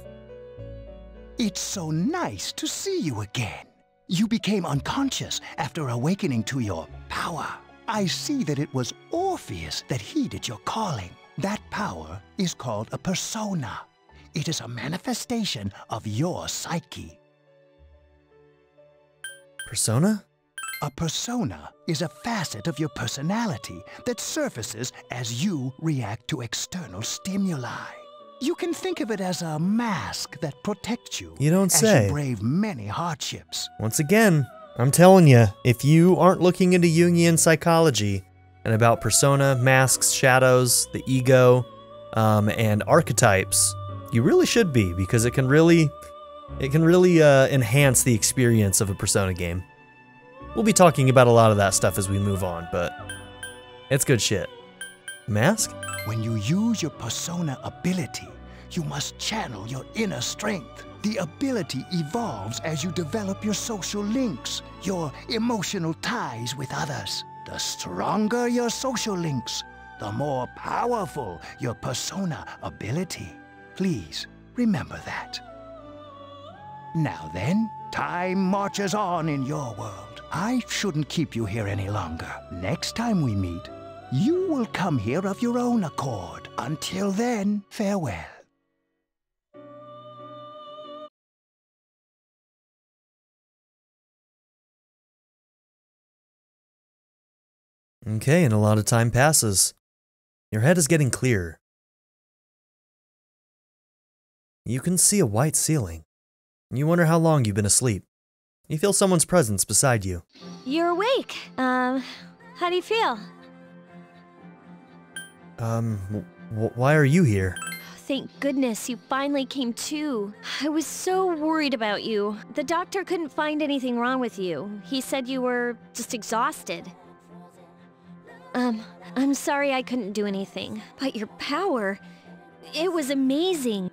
It's so nice to see you again. You became unconscious after awakening to your power. I see that it was Orpheus that heeded your calling. That power is called a persona. It is a manifestation of your psyche. Persona? A persona is a facet of your personality that surfaces as you react to external stimuli. You can think of it as a mask that protects you. You don't say. As you brave many hardships. Once again, I'm telling you, if you aren't looking into Jungian psychology and about persona, masks, shadows, the ego, and archetypes, you really should be, because it can really enhance the experience of a Persona game. We'll be talking about a lot of that stuff as we move on, but it's good shit. Mask? When you use your persona ability, you must channel your inner strength. The ability evolves as you develop your social links, your emotional ties with others. The stronger your social links, the more powerful your persona ability. Please remember that. Now then, time marches on in your world. I shouldn't keep you here any longer. Next time we meet, you will come here of your own accord. Until then, farewell. Okay, and a lot of time passes. Your head is getting clearer. You can see a white ceiling. You wonder how long you've been asleep. You feel someone's presence beside you. You're awake. How do you feel? Why are you here? Thank goodness you finally came to. I was so worried about you. The doctor couldn't find anything wrong with you. He said you were just exhausted. I'm sorry I couldn't do anything, but your power, it was amazing.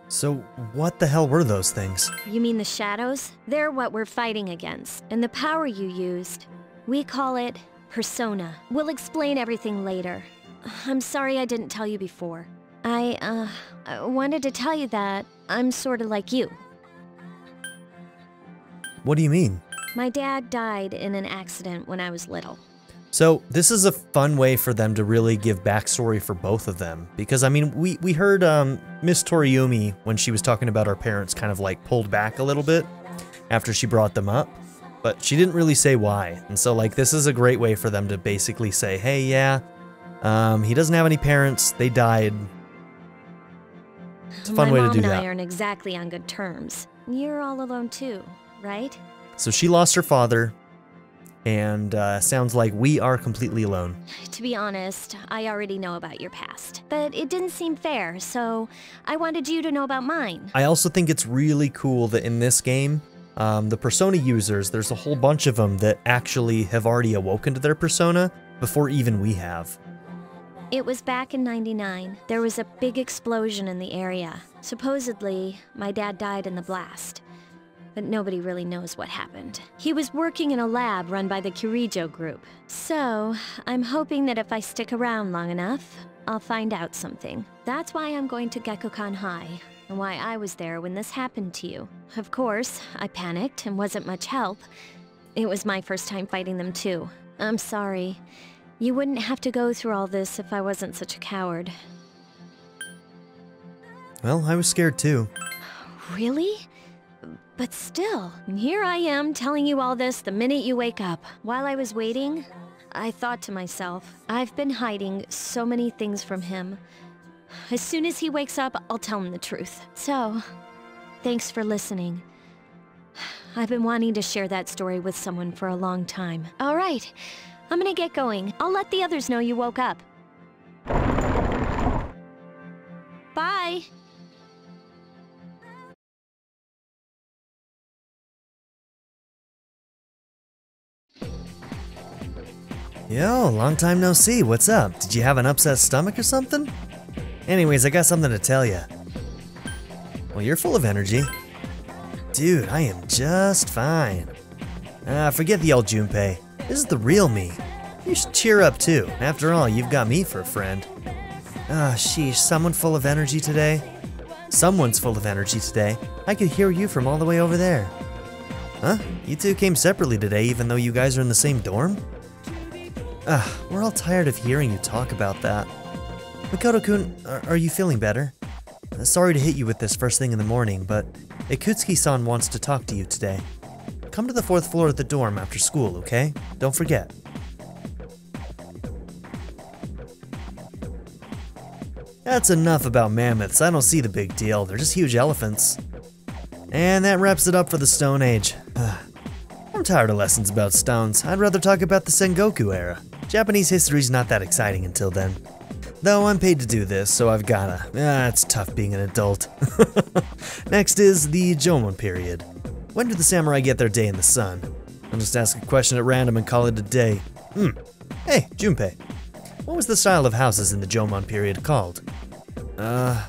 So, what the hell were those things? You mean the shadows? They're what we're fighting against. And the power you used, we call it persona. We'll explain everything later. I'm sorry I didn't tell you before. I wanted to tell you that I'm sort of like you. What do you mean? My dad died in an accident when I was little. So, this is a fun way for them to really give backstory for both of them. Because, I mean, we heard Miss Toriumi, when she was talking about our parents, kind of like pulled back a little bit after she brought them up. But she didn't really say why. And so, like, this is a great way for them to basically say, hey, yeah, he doesn't have any parents, they died. It's a fun way to do that. My mom and I aren't exactly on good terms. You're all alone too, right? So she lost her father, and sounds like we are completely alone. To be honest, I already know about your past, but it didn't seem fair, so I wanted you to know about mine. I also think it's really cool that in this game, the persona users, there's a whole bunch of them that actually have already awoken to their persona before even we have. It was back in '99. There was a big explosion in the area. Supposedly, my dad died in the blast. But nobody really knows what happened. He was working in a lab run by the Kirijo group. So, I'm hoping that if I stick around long enough, I'll find out something. That's why I'm going to Gekkoukan High, and why I was there when this happened to you. Of course, I panicked and wasn't much help. It was my first time fighting them too. I'm sorry. You wouldn't have to go through all this if I wasn't such a coward. Well, I was scared too. Really? But still, here I am telling you all this the minute you wake up. While I was waiting, I thought to myself, I've been hiding so many things from him. As soon as he wakes up, I'll tell him the truth. So, thanks for listening. I've been wanting to share that story with someone for a long time. All right, I'm gonna get going. I'll let the others know you woke up. Bye! Yo, long time no see, what's up? Did you have an upset stomach or something? Anyways, I got something to tell you. Well, you're full of energy. Dude, I am just fine. Forget the old Junpei. This is the real me. You should cheer up too. After all, you've got me for a friend. Sheesh, someone full of energy today? Someone's full of energy today. I could hear you from all the way over there. Huh? You two came separately today even though you guys are in the same dorm? We're all tired of hearing you talk about that. Makoto-kun, are you feeling better? Sorry to hit you with this first thing in the morning, but Ikutsuki-san wants to talk to you today. Come to the 4th floor of the dorm after school, okay? Don't forget. That's enough about mammoths. I don't see the big deal. They're just huge elephants. And that wraps it up for the Stone Age. I'm tired of lessons about stones. I'd rather talk about the Sengoku era. Japanese history's not that exciting until then. Though I'm paid to do this, so I've gotta. It's tough being an adult. Next is the Jomon period. When do the samurai get their day in the sun? I'll just ask a question at random and call it a day. Hey, Junpei. What was the style of houses in the Jomon period called? How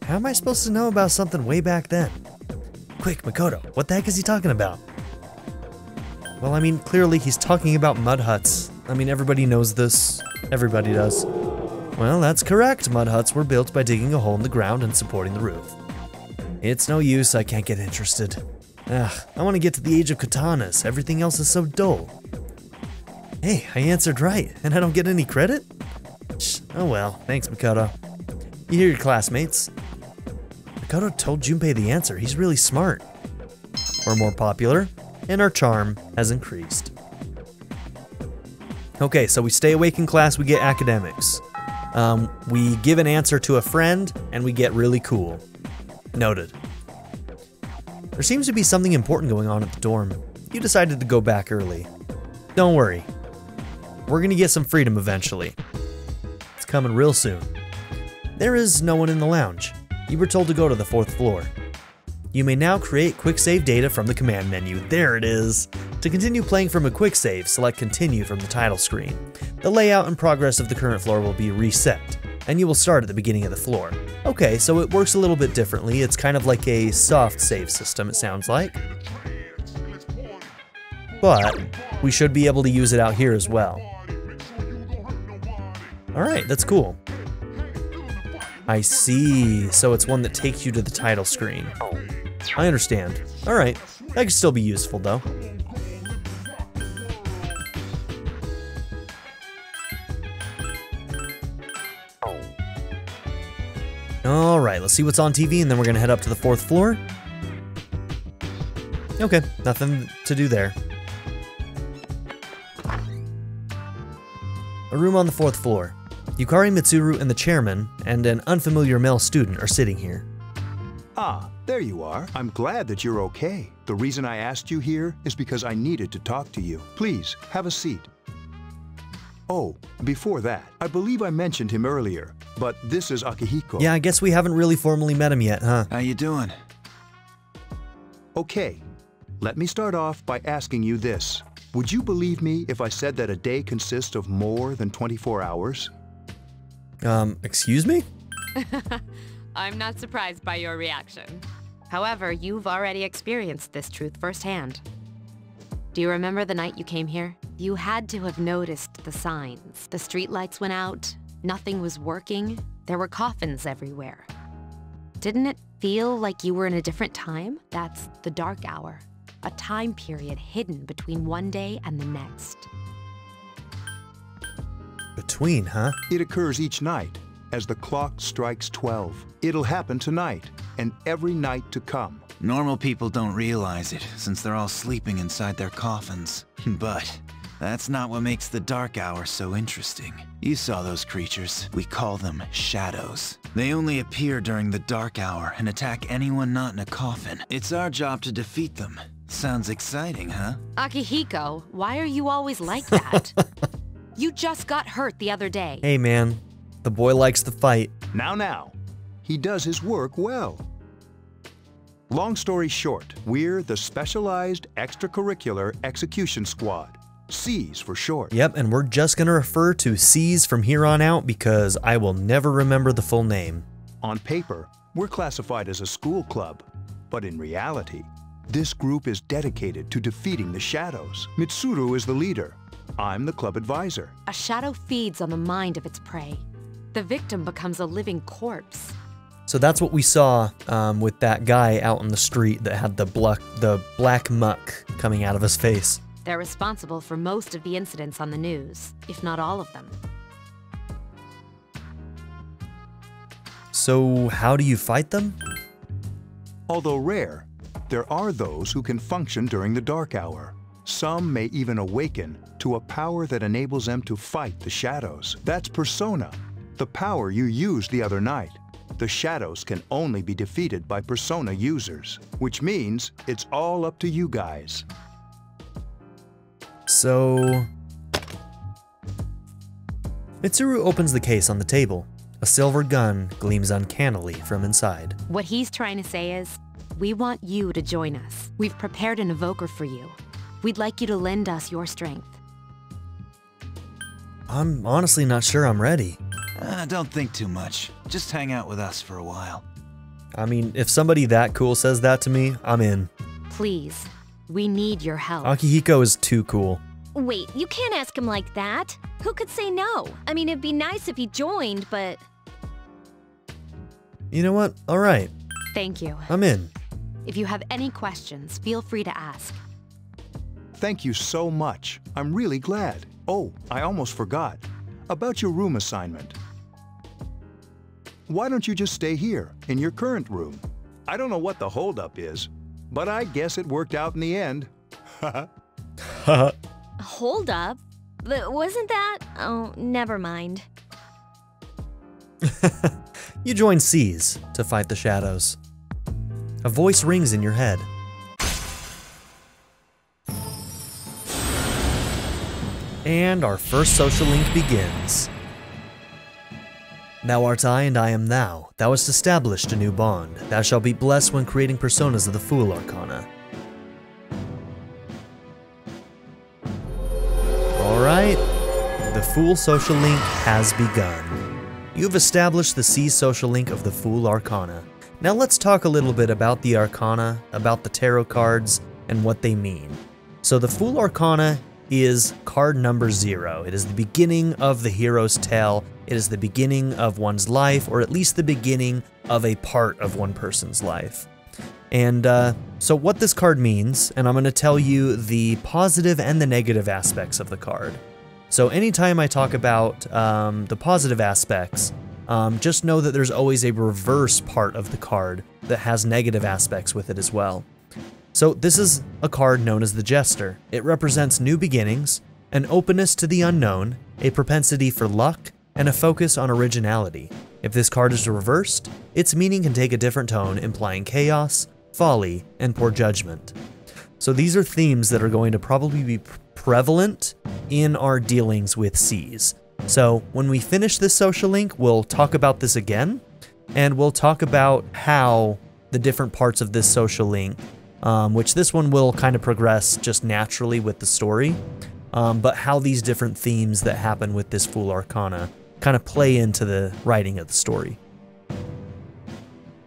am I supposed to know about something way back then? Quick, Makoto, what the heck is he talking about? Well, I mean, clearly he's talking about mud huts. I mean, everybody knows this. Everybody does. Well, that's correct. Mud huts were built by digging a hole in the ground and supporting the roof. It's no use, I can't get interested. I want to get to the age of katanas. Everything else is so dull. Hey, I answered right, and I don't get any credit? Oh well, thanks, Makoto. You hear your classmates? Makoto told Junpei the answer. He's really smart. We're more popular, and our charm has increased. Okay, so we stay awake in class, we get academics. We give an answer to a friend, and we get really cool. Noted. There seems to be something important going on at the dorm. You decided to go back early. Don't worry. We're gonna get some freedom eventually. It's coming real soon. There is no one in the lounge. You were told to go to the 4th floor. You may now create quick save data from the command menu. There it is. To continue playing from a quick save, select continue from the title screen. The layout and progress of the current floor will be reset, and you will start at the beginning of the floor. Okay, so it works a little bit differently. It's kind of like a soft save system, it sounds like. But we should be able to use it out here as well. Alright, that's cool. I see, so it's one that takes you to the title screen. I understand. Alright, that could still be useful though. Alright, let's see what's on TV and then we're gonna head up to the 4th floor. Okay, nothing to do there. A room on the 4th floor. Yukari Mitsuru and the chairman and an unfamiliar male student are sitting here. Ah, there you are. I'm glad that you're okay. The reason I asked you here is because I needed to talk to you. Please, have a seat. Oh, before that, I believe I mentioned him earlier, but this is Akihiko. Yeah, I guess we haven't really formally met him yet, huh? How you doing? Okay, let me start off by asking you this. Would you believe me if I said that a day consists of more than 24 hours? Excuse me? I'm not surprised by your reaction. However, you've already experienced this truth firsthand. Do you remember the night you came here? You had to have noticed the signs. The streetlights went out, nothing was working, there were coffins everywhere. Didn't it feel like you were in a different time? That's the dark hour, a time period hidden between one day and the next. Between, huh? It occurs each night, as the clock strikes 12. It'll happen tonight, and every night to come. Normal people don't realize it, since they're all sleeping inside their coffins. But that's not what makes the dark hour so interesting. You saw those creatures. We call them shadows. They only appear during the dark hour and attack anyone not in a coffin. It's our job to defeat them. Sounds exciting, huh? Akihiko, why are you always like that? You just got hurt the other day. Hey man, the boy likes to fight. Now. He does his work well. Long story short, we're the Specialized Extracurricular Execution Squad. C's for short. Yep, and we're just gonna refer to C's from here on out because I will never remember the full name. On paper, we're classified as a school club, but in reality, this group is dedicated to defeating the shadows. Mitsuru is the leader. I'm the club advisor. A shadow feeds on the mind of its prey. The victim becomes a living corpse. So that's what we saw with that guy out on the street that had the black muck coming out of his face. They're responsible for most of the incidents on the news, if not all of them. So how do you fight them? Although rare, there are those who can function during the dark hour. Some may even awaken to a power that enables them to fight the shadows. That's Persona, the power you used the other night. The shadows can only be defeated by Persona users, which means it's all up to you guys. So... Mitsuru opens the case on the table. A silver gun gleams uncannily from inside. What he's trying to say is, we want you to join us. We've prepared an evoker for you. We'd like you to lend us your strength. I'm honestly not sure I'm ready. Don't think too much. Just hang out with us for a while. I mean, if somebody that cool says that to me, I'm in. Please, we need your help. Akihiko is too cool. Wait, you can't ask him like that. Who could say no? I mean, it'd be nice if he joined, but... You know what? All right. Thank you. I'm in. If you have any questions, feel free to ask. Thank you so much. I'm really glad. Oh, I almost forgot. About your room assignment. Why don't you just stay here, in your current room? I don't know what the holdup is, but I guess it worked out in the end. Hold up. But wasn't that? Oh, never mind. You join C's to fight the shadows. A voice rings in your head. And our first social link begins. Thou art I and I am thou. Thou hast established a new bond. Thou shalt be blessed when creating personas of the Fool Arcana. Alright, the Fool social link has begun. You've established the C social link of the Fool Arcana. Now let's talk a little bit about the Arcana, about the tarot cards, and what they mean. So the Fool Arcana is card number 0. It is the beginning of the hero's tale. It is the beginning of one's life, or at least the beginning of a part of one person's life. And so what this card means, and I'm going to tell you the positive and the negative aspects of the card. So anytime I talk about the positive aspects, just know that there's always a reverse part of the card that has negative aspects with it as well. So this is a card known as the Jester. It represents new beginnings, an openness to the unknown, a propensity for luck, and a focus on originality. If this card is reversed, its meaning can take a different tone, implying chaos, folly, and poor judgment. So these are themes that are going to probably be prevalent in our dealings with C's. So when we finish this social link, we'll talk about this again, and we'll talk about how the different parts of this social link, which this one will kind of progress just naturally with the story, but how these different themes that happen with this Fool Arcana kind of play into the writing of the story.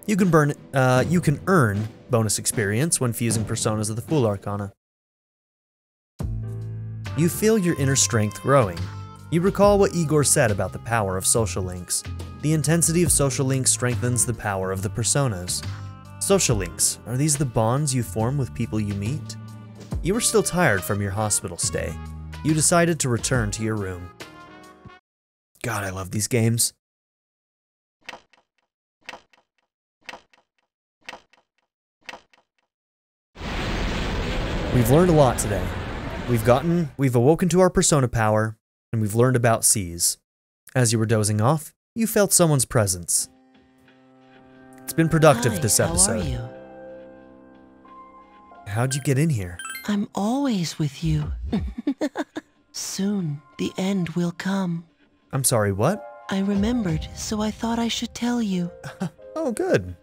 You can earn bonus experience when fusing personas of the Fool Arcana. You feel your inner strength growing. You recall what Igor said about the power of social links. The intensity of social links strengthens the power of the personas. Social links, are these the bonds you form with people you meet? You were still tired from your hospital stay. You decided to return to your room. God, I love these games. We've learned a lot today. We've awoken to our persona power, and we've learned about C's. As you were dozing off, you felt someone's presence. It's been productive this episode. How are you? How'd you get in here? I'm always with you. Soon, the end will come. I'm sorry, what? I remembered, so I thought I should tell you. Oh, good.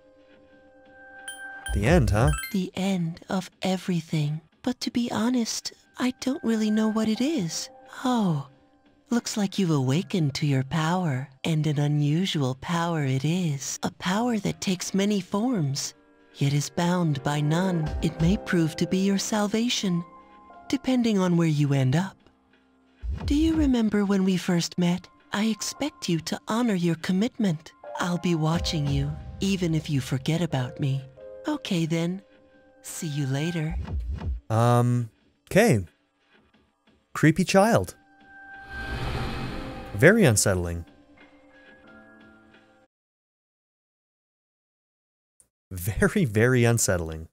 The end, huh? The end of everything. But to be honest, I don't really know what it is. Oh, looks like you've awakened to your power, and an unusual power it is. A power that takes many forms, yet is bound by none. It may prove to be your salvation, depending on where you end up. Do you remember when we first met? I expect you to honor your commitment. I'll be watching you, even if you forget about me. Okay then. See you later. Okay. Creepy child. Very unsettling. Very, very unsettling.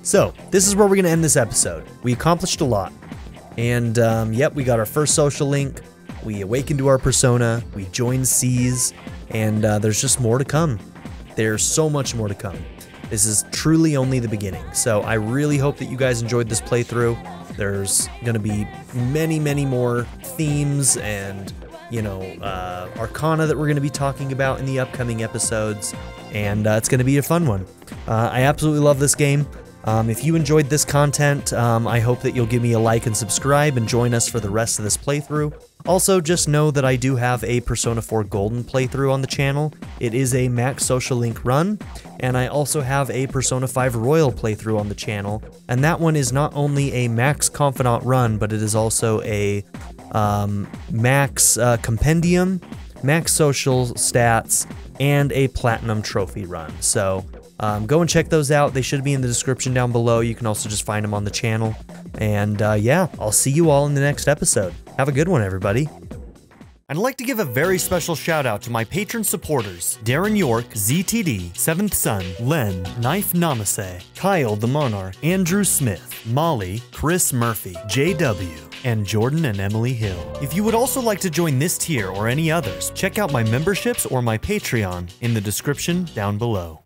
So, this is where we're going to end this episode. We accomplished a lot. And, yep, we got our first social link. We awakened to our persona. We joined C's. And there's just more to come. There's so much more to come. This is truly only the beginning. So I really hope that you guys enjoyed this playthrough. There's going to be many, many more themes and, you know, arcana that we're going to be talking about in the upcoming episodes. And it's going to be a fun one. I absolutely love this game. If you enjoyed this content, I hope that you'll give me a like and subscribe and join us for the rest of this playthrough. Also, just know that I do have a Persona 4 Golden playthrough on the channel. It is a max social link run, and I also have a Persona 5 Royal playthrough on the channel, and that one is not only a max confidant run, but it is also a max compendium, max social stats, and a platinum trophy run. So go and check those out. They should be in the description down below. You can also just find them on the channel. And yeah, I'll see you all in the next episode. Have a good one, everybody. I'd like to give a very special shout out to my patron supporters, Darren York, ZTD, Seventh Son, Len, Knife Namaste, Kyle the Monarch, Andrew Smith, Molly, Chris Murphy, JW, and Jordan and Emily Hill. If you would also like to join this tier or any others, check out my memberships or my Patreon in the description down below.